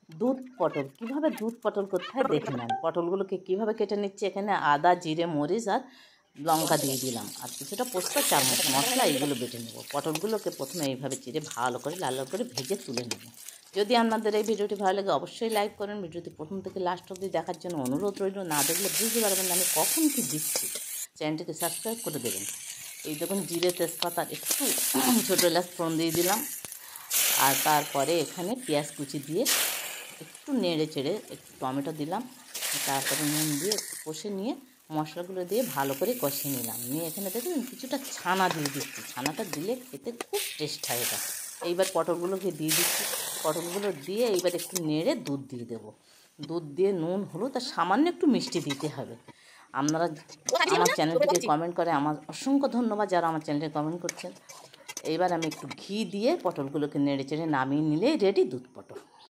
দুধ পটল। কীভাবে দুধ পটল করতে হয় দেখে নেন। পটলগুলোকে কীভাবে কেটে নিচ্ছি, এখানে আদা, জিরে, মরিচ আর লঙ্কা দিয়ে দিলাম, আর কিছুটা পোস্ত, চারমগজ মশলা, এইগুলো বেটে নেব। পটলগুলোকে প্রথমে এইভাবে চিড়ে ভালো করে লাল লাল করে ভেজে তুলে নেব। যদি আপনাদের এই ভিডিওটি ভালো লাগে অবশ্যই লাইক করেন। ভিডিওটি প্রথম থেকে লাস্ট অবধি দেখার জন্য অনুরোধ রইল। না দেখলে বুঝতে পারবেন না আমি কখন কী দিচ্ছি। চ্যানেলটিকে সাবস্ক্রাইব করে দেবেন। এই দেখুন জিরে, তেজপাতা, একটু ছোটো এলাচ ফোড়ন দিয়ে দিলাম, আর তারপরে এখানে পেঁয়াজ কুচি দিয়ে একটু নেড়ে চেড়ে একটু টমেটো দিলাম, তারপরে নুন দিয়ে একটু কষে নিয়ে মশলাগুলো দিয়ে ভালো করে কষিয়ে নিলাম। নিয়ে এখানে দেখুন কিছুটা ছানা দিয়ে দিচ্ছি। ছানাটা দিলে খেতে খুব টেস্ট হয় এটা। এইবার পটলগুলোকে দিয়ে দিচ্ছি। পটলগুলো দিয়ে এইবার একটু নেড়ে দুধ দিয়ে দেবো। দুধ দিয়ে নুন, হলুদ আর সামান্য একটু মিষ্টি দিতে হবে। আপনারা আমার চ্যানেলটিকে কমেন্ট করে, আমার অসংখ্য ধন্যবাদ যারা আমার চ্যানেলটি কমেন্ট করছেন। এইবার আমি একটু ঘি দিয়ে পটলগুলোকে নেড়ে চেড়ে নামিয়ে নিলেই রেডি দুধ পটল।